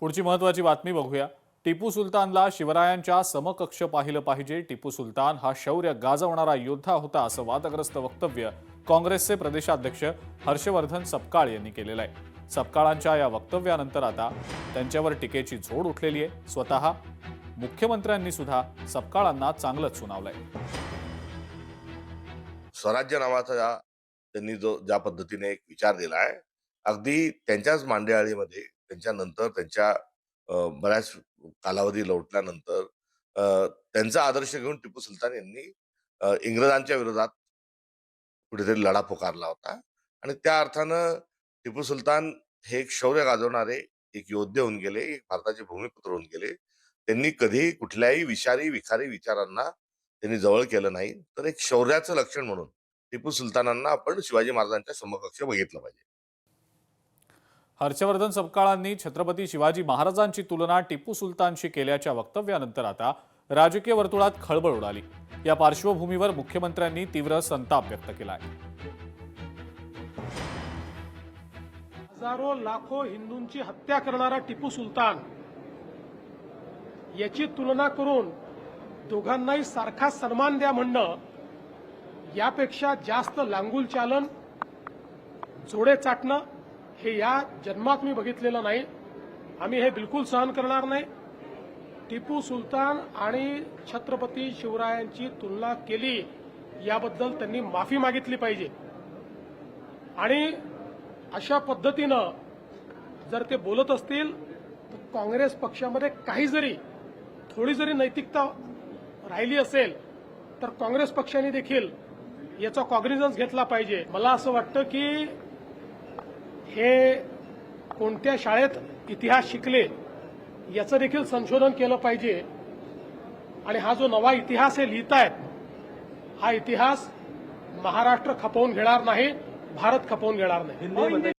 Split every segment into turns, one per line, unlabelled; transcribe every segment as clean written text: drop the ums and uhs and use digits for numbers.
पुढची महत्त्वाची बातमी बघूया। टिपू सुलतानला शिवरायांच्या समकक्ष पाहिलं पाहिजे। टिपू सुलतान हा शौर्य गाजवणारा योद्धा होता असं वादग्रस्त वक्तव्य काँग्रेसचे प्रदेशाध्यक्ष हर्षवर्धन सपकाळ यांनी केलेलं आहे। सपकाळांच्या या वक्तव्यानंतर आता त्यांच्यावर टीकेची झोड उठलेली आहे। स्वतः मुख्यमंत्र्यांनी सुद्धा सपकाळांना चांगलंच सुनावलंय।
स्वराज्य नावाचा त्यांनी ज्या पद्धतीने एक विचार दिला आहे, अगदी त्यांच्याच मांडियाळीमध्ये त्यांच्यानंतर त्यांच्या बऱ्याच कालावधी लोटल्यानंतर त्यांचा आदर्श घेऊन टिपू सुलतान यांनी इंग्रजांच्या विरोधात कुठेतरी लढा पुकारला होता आणि त्या अर्थानं टिपू सुलतान हे एक शौर्य गाजवणारे एक योद्धे होऊन गेले, एक भारताचे भूमिपुत्र होऊन गेले। त्यांनी कधी कुठल्याही विखारी विचारांना त्यांनी जवळ केलं नाही। तर एक शौर्याचं लक्षण म्हणून टिपू सुलतानांना आपण शिवाजी महाराजांच्या समकक्ष बघितलं पाहिजे।
हर्षवर्धन सपकाळांनी छत्रपती शिवाजी महाराजांची तुलना टिपू सुलतानशी केल्याच्या वक्तव्यानंतर आता राजकीय वर्तुळात खळबळ उडाली। या पार्श्वभूमीवर मुख्यमंत्र्यांनी तीव्र संताप व्यक्त केलाय।
हजारो लाखो हिंदूंची हत्या करणारा टिपू सुलतान याची तुलना करून दोघांनाही सारखा सन्मान द्या म्हणणं यापेक्षा जास्त लांगुल चालन, जोडे चाटणं हे या जन्मात मी बघितलेलं नाही। आम्ही हे बिलकुल सहन करणार नाही। टिपू सुलतान आणि छत्रपती शिवरायांची तुलना केली याबद्दल त्यांनी माफी मागितली पाहिजे आणि अशा पद्धतीनं जर ते बोलत असतील तर काँग्रेस पक्षामध्ये थोडी जरी नैतिकता राहिली असेल तर काँग्रेस पक्षाने देखील याचा कॉग्निझन्स घेतला पाहिजे। मला असं वाटतं की हे कोणत्या शाळेत इतिहास शिकले याचं देखील संशोधन केलं पाहिजे आणि हा जो नवा इतिहास हे लिहितायत हा इतिहास महाराष्ट्र खपवून घेणार नाही, भारत खपवून घेणार नाही।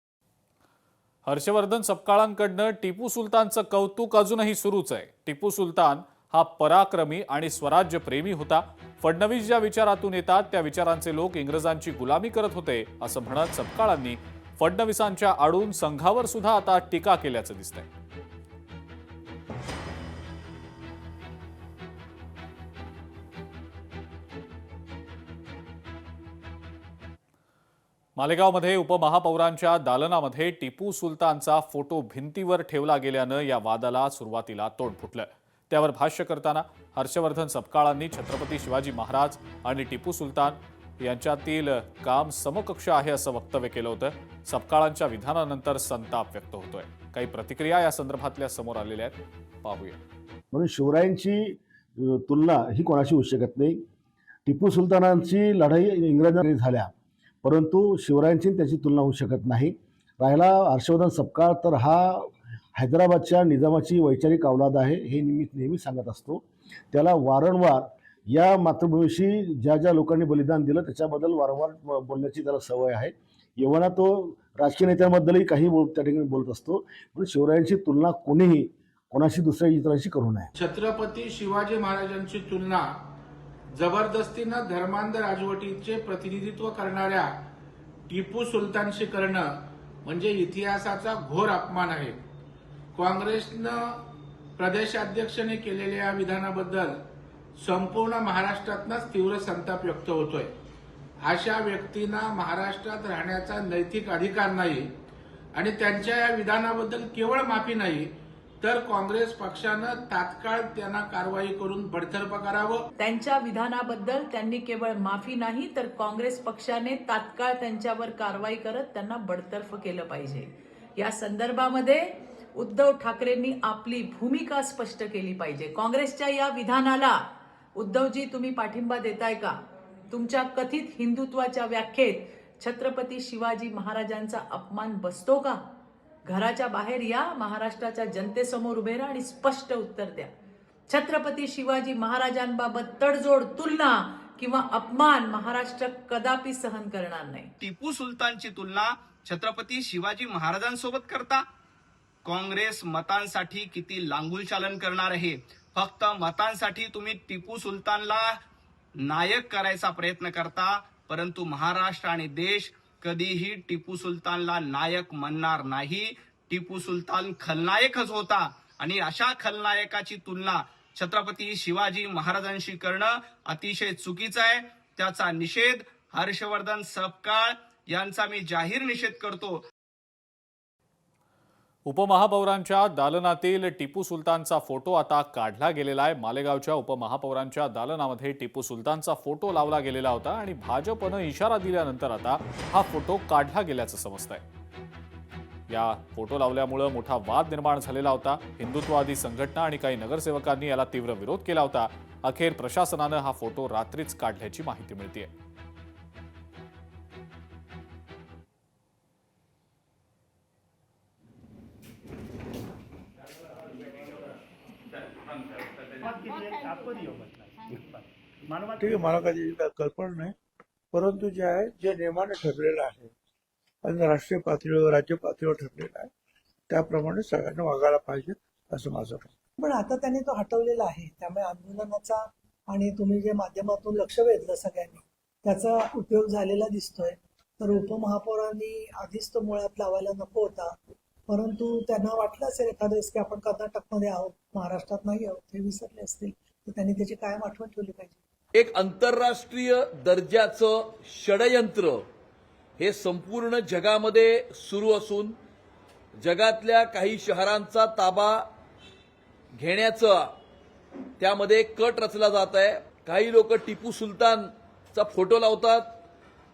हर्षवर्धन सपकाळांकडनं टिपू सुलतानचं कौतुक अजूनही सुरूच आहे। टिपू सुलतान हा पराक्रमी आणि स्वराज्यप्रेमी होता। फडणवीस ज्या विचारातून येतात त्या विचारांचे लोक इंग्रजांची गुलामी करत होते असं म्हणत सपकाळांनी फडणवीसांच्या आडून संघावर सुद्धा आता टीका केल्याचं दिसतंय। मालेगावमध्ये उपमहापौरांच्या दालनामध्ये टिपू सुलतानचा फोटो भिंतीवर ठेवला गेल्यानं या वादाला सुरुवातीला तोंड फुटलं। त्यावर भाष्य करताना हर्षवर्धन सपकाळांनी छत्रपती शिवाजी महाराज आणि टिपू सुलतान यांच्यातील काम समकक्ष आहे असं वक्तव्य केलं होतं। सपकाळांच्या विधानानंतर संताप व्यक्त होतोय। काही प्रतिक्रिया या संदर्भातल्या समोर आलेल्या आहेत, पाहूया।
म्हणून शिवरायांची तुलना ही कोणाशी होऊ शकत नाही। टिपू सुलतानांची लढाई इंग्रजांनी झाल्या, परंतु शिवरायांची त्याची तुलना होऊ शकत नाही। राहिला हर्षवर्धन सपकाळ, तर हा हैदराबादच्या निजामाची वैचारिक अवलाद आहे, हे नेहमी सांगत असतो। त्याला वारंवार या मातृभूमीशी ज्या लोकांनी बलिदान दिलं त्याच्याबद्दल वारंवार बोलण्याची त्याला सवय आहे। एवढा तो राजकीय नेत्यांबद्दलही काही त्या ठिकाणी बोलत असतो। पण शिवरायांची तुलना कोणाशी दुसऱ्या इतरांशी करू नये।
छत्रपती शिवाजी महाराजांची तुलना जबरदस्तीनं धर्मांध राजवटीचे प्रतिनिधित्व करणाऱ्या टिपू सुलतानशी करणं म्हणजे इतिहासाचा घोर अपमान आहे। काँग्रेसनं प्रदेशाध्यक्षाने केलेल्या या विधानाबद्दल संपूर्ण महाराष्ट्रातनंच तीव्र संताप व्यक्त होतोय। अशा व्यक्तींना महाराष्ट्रात राहण्याचा नैतिक अधिकार नाही आणि त्यांच्या या विधानाबद्दल केवळ माफी नाही तर काँग्रेस पक्षानं तात्काळ त्यांना कारवाई करून बडतर्फ करावं।
त्यांच्या विधानाबद्दल त्यांनी केवळ माफी नाही तर काँग्रेस पक्षाने तात्काळ त्यांच्यावर कारवाई करत त्यांना बडतर्फ केलं पाहिजे। या संदर्भामध्ये उद्धव ठाकरेंनी आपली भूमिका स्पष्ट केली पाहिजे। काँग्रेसच्या या विधानाला उद्धवजी तुम्ही पाठिंबा देताय का? तुमच्या कथित हिंदुत्वाच्या व्याख्येत छत्रपती शिवाजी महाराजांचा अपमान बसतो का? घराच्या बाहेर या, महाराष्ट्राच्या जनतेसमोर उभे राहा आणि स्पष्ट उत्तर द्या। छत्रपती शिवाजी महाराजांबाबत तडजोड, तुलना किंवा अपमान महाराष्ट्र कदापि सहन करणार नाही।
टिपू सुलतानची तुलना छत्रपती शिवाजी महाराजांसोबत करता? काँग्रेस मतांसाठी किती लांगुल चालन करणार आहे। फक्त मतांसाठी तुम्ही टिपू सुलतानला नायक करायचा प्रयत्न करता, परंतु महाराष्ट्र आणि देश कधीही टिपू सुलतानला नायक म्हणणार नाही। टिपू सुलतान खलनायकच होता आणि अशा खलनायकाची तुलना छत्रपती शिवाजी महाराजांशी करणं अतिशय चुकीचं आहे. त्याचा निषेध हर्षवर्धन सपकाळ यांचा मी जाहीर निषेध करतो.
उपमहापौरांच्या दालनातील टिपू सुलतानचा फोटो आता काढला गेलेला आहे. मालेगावच्या उपमहापौरांच्या दालनामध्ये टिपू सुलतानचा फोटो लावला गेलेला होता आणि भाजपनं इशारा दिल्यानंतर आता हा फोटो काढला गेल्याचं समजतंय. या फोटो लावल्यामुळे मोठा वाद निर्माण झालेला होता. हिंदुत्ववादी संघटना आणि काही नगरसेवकांनी याला तीव्र विरोध केला होता. अखेर प्रशासनानं हा फोटो रात्रीच काढल्याची माहिती मिळतेय.
ठीक आहे, मला कधी कल्पना नाही, परंतु जे आहे जे नियमाने ठरलेलं आहे आणि राष्ट्रीय पातळीवर राज्य पातळीवर ठरलेलं आहे त्याप्रमाणे सगळ्यांना वागायला पाहिजे असं माझं मत.
पण आता त्यांनी तो हटवलेला आहे, त्यामुळे आंदोलनाचा आणि तुम्ही जे माध्यमातून लक्ष वेधलं सगळ्यांनी त्याचा उपयोग झालेला दिसतोय. तर उपमहापौरांनी आधीच तो मुळात लावायला नको होता, परंतु त्यांना वाटलं असेल एखाद्या वेळेस की आपण कर्नाटकमध्ये आहोत, महाराष्ट्रात नाही आहोत, हे विसरले असतील, तर त्यांनी त्याची कायम आठवण ठेवली पाहिजे.
एक आंतरराष्ट्रीय दर्जाचं षडयंत्र हे संपूर्ण जगामध्ये सुरू असून जगातल्या काही शहरांचा ताबा घेण्याचा त्यामध्ये कट रचला जात आहे. काही लोक टिपू सुलतानचा फोटो लावतात.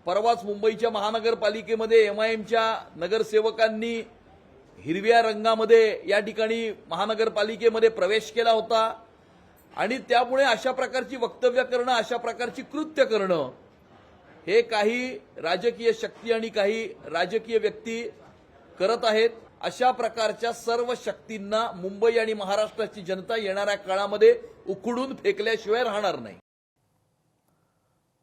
परवाच मुंबईच्या महानगरपालिकेमध्ये MIMच्या नगरसेवकांनी हिरव्या रंगामध्ये या ठिकाणी महानगरपालिकेमध्ये प्रवेश केला होता आणि त्यामुळे अशा प्रकारची वक्तव्य करणं, अशा प्रकारची कृत्य करणं हे काही राजकीय शक्ती आणि काही राजकीय व्यक्ती करत आहेत. अशा प्रकारच्या सर्व शक्तींना मुंबई आणि महाराष्ट्राची जनता येणाऱ्या काळामध्ये उखडून फेकल्याशिवाय राहणार नाही.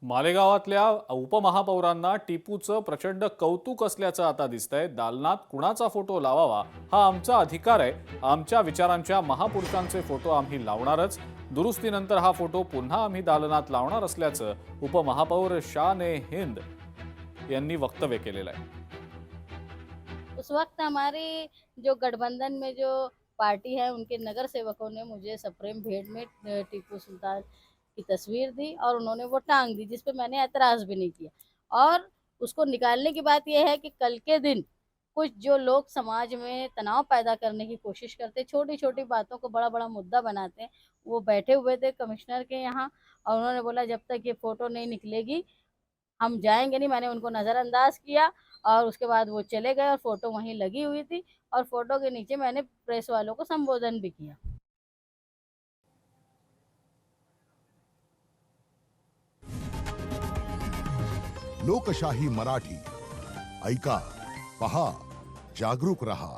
मालेगावातल्या उपमहापौरांना टिपूचं प्रचंड कौतुक असल्याचं आता दिसतंय. दालनात कुणाचा फोटो लावावा हा आमचा अधिकार आहे. आमच्या विचारांच्या महापुरुषांचे फोटो आम्ही लावणारच. दुरुस्तीनंतर हा फोटो पुन्हा आम्ही दालनात लावणार असल्याचं उपमहापौर शान-ए-हिंद यांनी वक्तव्य केलेलं आहे.
उस वक्त हमारी जो गठबंधन में जो पार्टी है उनके नगर सेवकों ने मुझे सप्रेम भेंट में टीपू सुल्तान की तस्वीर दी और उन्होंने वो टांग दी, जिस पे मैंने ऐतराज़ भी नहीं किया। और उसको निकालने की बात यह है कि कल के दिन कुछ जो लोग समाज में तनाव पैदा करने की कोशिश करते, छोटी छोटी बातों को बड़ा बड़ा मुद्दा बनाते हैं, वो बैठे हुए थे कमिश्नर के यहाँ और उन्होंने बोला जब तक ये फ़ोटो नहीं निकलेगी हम जाएंगे नहीं। मैंने उनको नज़रअंदाज किया और उसके बाद वो चले गए और फ़ोटो वहीं लगी हुई थी और फ़ोटो के नीचे मैंने प्रेस वालों को संबोधन भी किया।
लोकशाही मराठी ऐका, पहा, जागरूक रहा.